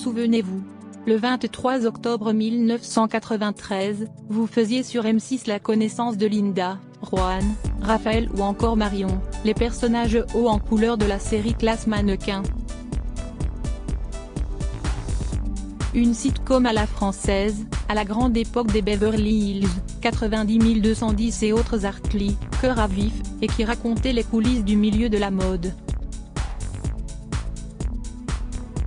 Souvenez-vous. Le 23 octobre 1993, vous faisiez sur M6 la connaissance de Linda, Rohan, Raphaël ou encore Marion, les personnages hauts en couleur de la série Classe Mannequin. Une sitcom à la française, à la grande époque des Beverly Hills, 90 210 et autres Hartley, Cœur à vif, et qui racontait les coulisses du milieu de la mode.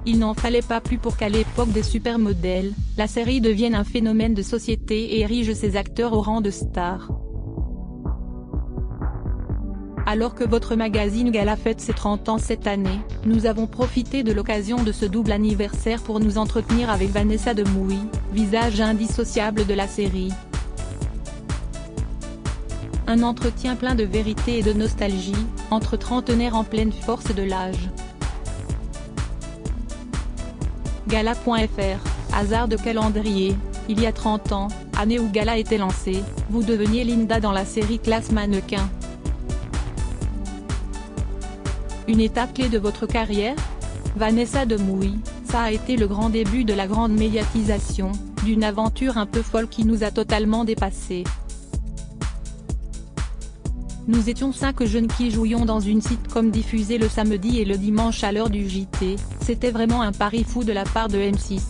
Il n'en fallait pas plus pour qu'à l'époque des supermodèles, la série devienne un phénomène de société et érige ses acteurs au rang de stars. Alors que votre magazine Gala fête ses 30 ans cette année, nous avons profité de l'occasion de ce double anniversaire pour nous entretenir avec Vanessa Demouy, visage indissociable de la série. Un entretien plein de vérité et de nostalgie, entre trentenaires en pleine force de l'âge. Gala.fr, hasard de calendrier, il y a 30 ans, année où Gala était lancé, vous deveniez Linda dans la série Classe Mannequin. Une étape clé de votre carrière? Vanessa Demouy, ça a été le grand début de la grande médiatisation, d'une aventure un peu folle qui nous a totalement dépassés. Nous étions 5 jeunes qui jouions dans une sitcom diffusée le samedi et le dimanche à l'heure du JT, c'était vraiment un pari fou de la part de M6.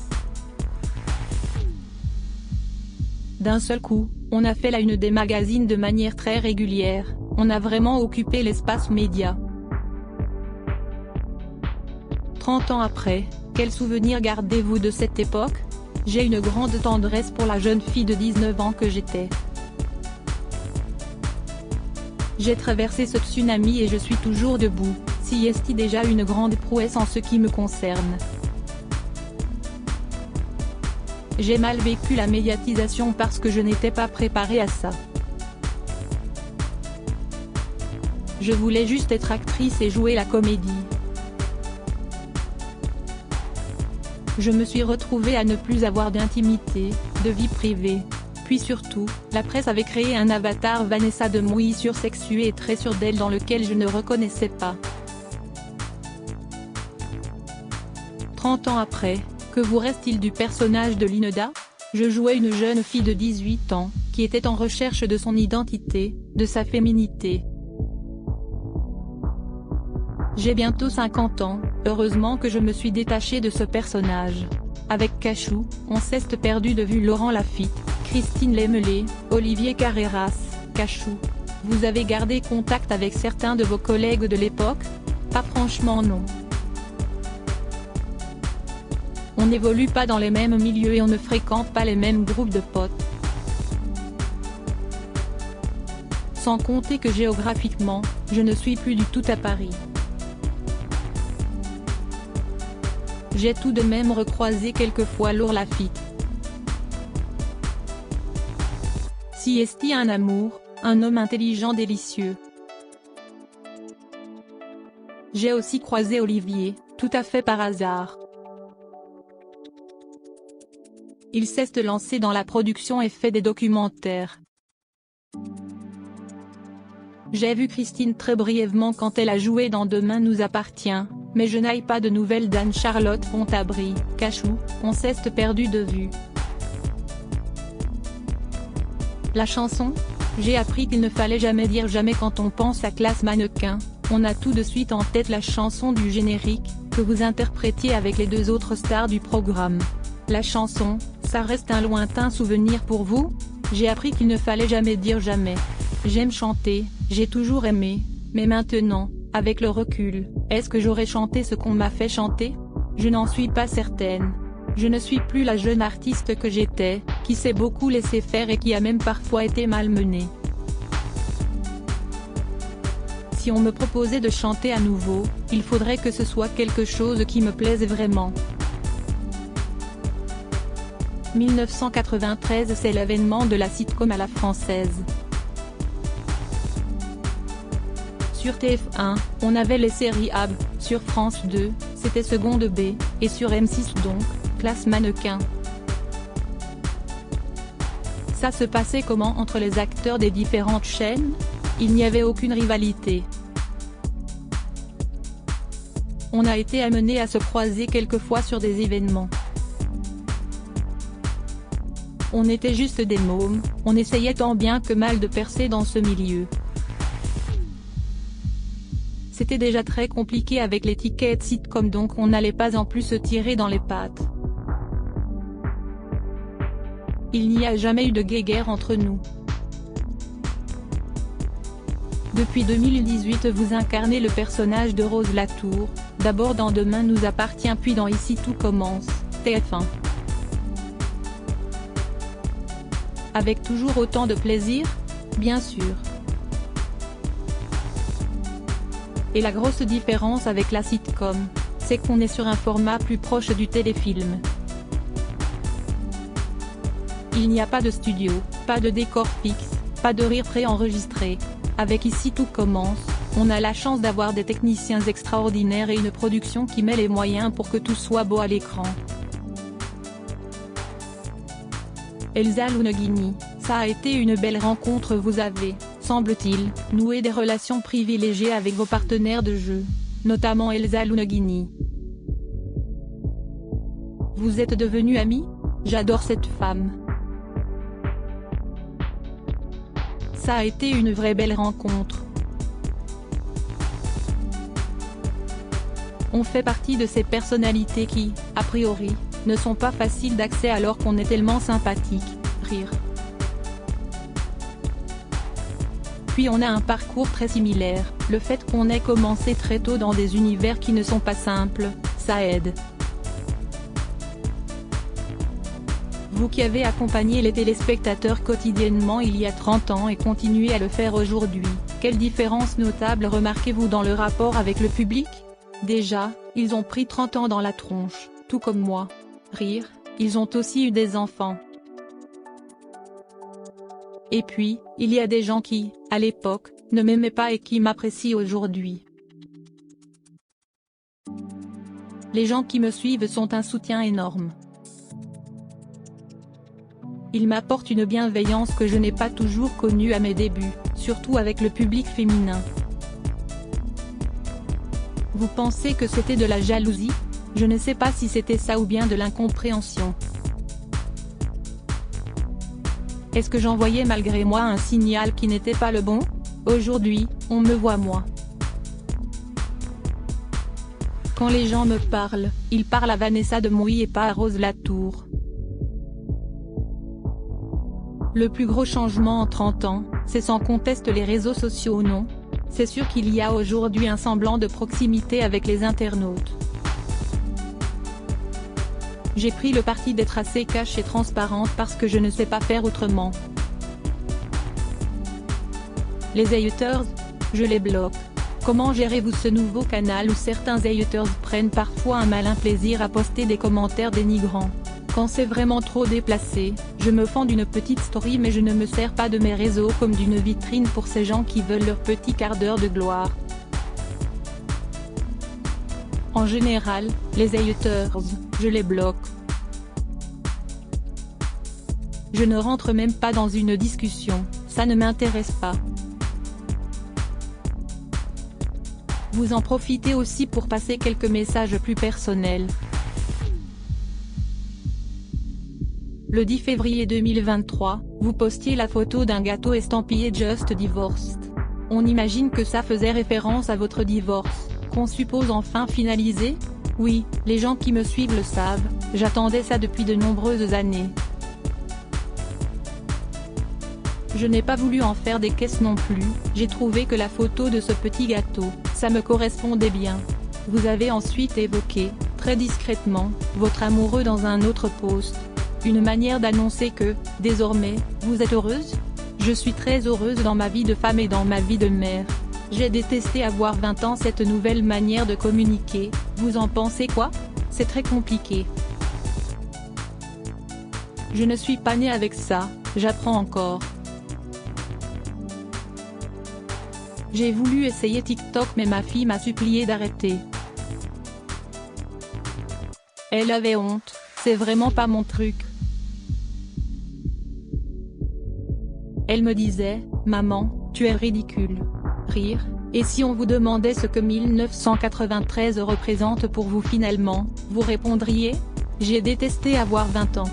D'un seul coup, on a fait la une des magazines de manière très régulière, on a vraiment occupé l'espace média. 30 ans après, quel souvenir gardez-vous de cette époque? J'ai une grande tendresse pour la jeune fille de 19 ans que j'étais. J'ai traversé ce tsunami et je suis toujours debout, si est déjà une grande prouesse en ce qui me concerne. J'ai mal vécu la médiatisation parce que je n'étais pas préparée à ça. Je voulais juste être actrice et jouer la comédie. Je me suis retrouvée à ne plus avoir d'intimité, de vie privée. Puis surtout, la presse avait créé un avatar Vanessa Demouy sursexuée et très sûre d'elle dans lequel je ne reconnaissais pas. 30 ans après, que vous reste-t-il du personnage de Linda? Je jouais une jeune fille de 18 ans, qui était en recherche de son identité, de sa féminité. J'ai bientôt 50 ans, heureusement que je me suis détachée de ce personnage. Avec Cachou, on s'est perdu de vue Laurent Lafitte, Christine Lemelay, Olivier Carreras, Cachou. Vous avez gardé contact avec certains de vos collègues de l'époque? Pas franchement non. On n'évolue pas dans les mêmes milieux et on ne fréquente pas les mêmes groupes de potes. Sans compter que géographiquement, je ne suis plus du tout à Paris. J'ai tout de même recroisé quelquefois Laurent Lafitte. Si est-il un amour, un homme intelligent délicieux. J'ai aussi croisé Olivier, tout à fait par hasard. Il s'est lancé dans la production et fait des documentaires. J'ai vu Christine très brièvement quand elle a joué dans Demain nous appartient, mais je n'ai pas de nouvelles d'Anne-Charlotte Fontabry, Cachou, on s'est perdu de vue. La chanson? J'ai appris qu'il ne fallait jamais dire jamais quand on pense à Classe Mannequin, on a tout de suite en tête la chanson du générique, que vous interprétiez avec les 2 autres stars du programme. La chanson, ça reste un lointain souvenir pour vous? J'ai appris qu'il ne fallait jamais dire jamais. J'aime chanter, j'ai toujours aimé, mais maintenant, avec le recul, est-ce que j'aurais chanté ce qu'on m'a fait chanter? Je n'en suis pas certaine. Je ne suis plus la jeune artiste que j'étais, qui s'est beaucoup laissé faire et qui a même parfois été malmenée. Si on me proposait de chanter à nouveau, il faudrait que ce soit quelque chose qui me plaise vraiment. 1993 c'est l'avènement de la sitcom à la française. Sur TF1, on avait les séries AB, sur France 2, c'était Seconde B, et sur M6 donc, Classe Mannequin. Ça se passait comment entre les acteurs des différentes chaînes? Il n'y avait aucune rivalité. On a été amené à se croiser quelques fois sur des événements. On était juste des mômes, on essayait tant bien que mal de percer dans ce milieu. C'était déjà très compliqué avec l'étiquette sitcom, donc on n'allait pas en plus se tirer dans les pattes. Il n'y a jamais eu de guéguerre entre nous. Depuis 2018 vous incarnez le personnage de Rose Latour, d'abord dans Demain nous appartient puis dans Ici tout commence, TF1. Avec toujours autant de plaisir, bien sûr. Et la grosse différence avec la sitcom, c'est qu'on est sur un format plus proche du téléfilm. Il n'y a pas de studio, pas de décor fixe, pas de rire préenregistré. Avec Ici tout commence, on a la chance d'avoir des techniciens extraordinaires et une production qui met les moyens pour que tout soit beau à l'écran. Elsa Lunghini, ça a été une belle rencontre. Vous avez, semble-t-il, noué des relations privilégiées avec vos partenaires de jeu, notamment Elsa Lunghini. Vous êtes devenus amis? J'adore cette femme. Ça a été une vraie belle rencontre. On fait partie de ces personnalités qui, a priori, ne sont pas faciles d'accès alors qu'on est tellement sympathique. Rire. Puis on a un parcours très similaire, le fait qu'on ait commencé très tôt dans des univers qui ne sont pas simples, ça aide. Vous qui avez accompagné les téléspectateurs quotidiennement il y a 30 ans et continuez à le faire aujourd'hui, quelle différence notable remarquez-vous dans le rapport avec le public? Déjà, ils ont pris 30 ans dans la tronche, tout comme moi. Rire, ils ont aussi eu des enfants. Et puis, il y a des gens qui, à l'époque, ne m'aimaient pas et qui m'apprécient aujourd'hui. Les gens qui me suivent sont un soutien énorme. Ils m'apportent une bienveillance que je n'ai pas toujours connue à mes débuts, surtout avec le public féminin. Vous pensez que c'était de la jalousie? Je ne sais pas si c'était ça ou bien de l'incompréhension. Est-ce que j'envoyais malgré moi un signal qui n'était pas le bon? Aujourd'hui, on me voit moi. Quand les gens me parlent, ils parlent à Vanessa Demouy et pas à Rose Latour. Le plus gros changement en 30 ans, c'est sans conteste les réseaux sociaux, non? C'est sûr qu'il y a aujourd'hui un semblant de proximité avec les internautes. J'ai pris le parti d'être assez cash et transparente parce que je ne sais pas faire autrement. Les haters, je les bloque. Comment gérez-vous ce nouveau canal où certains haters prennent parfois un malin plaisir à poster des commentaires dénigrants? Quand c'est vraiment trop déplacé, je me fends d'une petite story mais je ne me sers pas de mes réseaux comme d'une vitrine pour ces gens qui veulent leur petit quart d'heure de gloire. En général, les haters, je les bloque. Je ne rentre même pas dans une discussion, ça ne m'intéresse pas. Vous en profitez aussi pour passer quelques messages plus personnels. Le 10 février 2023, vous postiez la photo d'un gâteau estampillé Just Divorced. On imagine que ça faisait référence à votre divorce, qu'on suppose enfin finalisé? Oui, les gens qui me suivent le savent, j'attendais ça depuis de nombreuses années. Je n'ai pas voulu en faire des caisses non plus, j'ai trouvé que la photo de ce petit gâteau, ça me correspondait bien. Vous avez ensuite évoqué, très discrètement, votre amoureux dans un autre post. Une manière d'annoncer que, désormais, vous êtes heureuse? Je suis très heureuse dans ma vie de femme et dans ma vie de mère. J'ai détesté avoir 20 ans cette nouvelle manière de communiquer, vous en pensez quoi? C'est très compliqué. Je ne suis pas née avec ça, j'apprends encore. J'ai voulu essayer TikTok mais ma fille m'a supplié d'arrêter. Elle avait honte, c'est vraiment pas mon truc. Elle me disait, maman, tu es ridicule. Rire, Et si on vous demandait ce que 1993 représente pour vous finalement, vous répondriez ? J'ai détesté avoir 20 ans.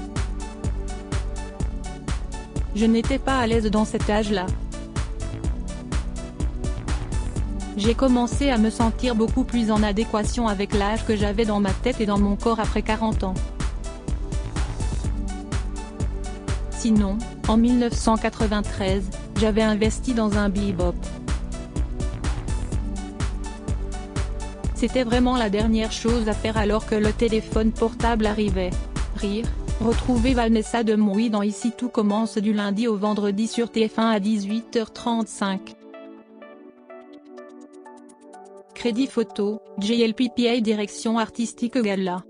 Je n'étais pas à l'aise dans cet âge-là. J'ai commencé à me sentir beaucoup plus en adéquation avec l'âge que j'avais dans ma tête et dans mon corps après 40 ans. Sinon, en 1993, j'avais investi dans un bebop. C'était vraiment la dernière chose à faire alors que le téléphone portable arrivait. Rire, retrouvez Vanessa Demouy dans Ici tout commence du lundi au vendredi sur TF1 à 18h35. Crédit photo, JLPPA direction artistique Gala.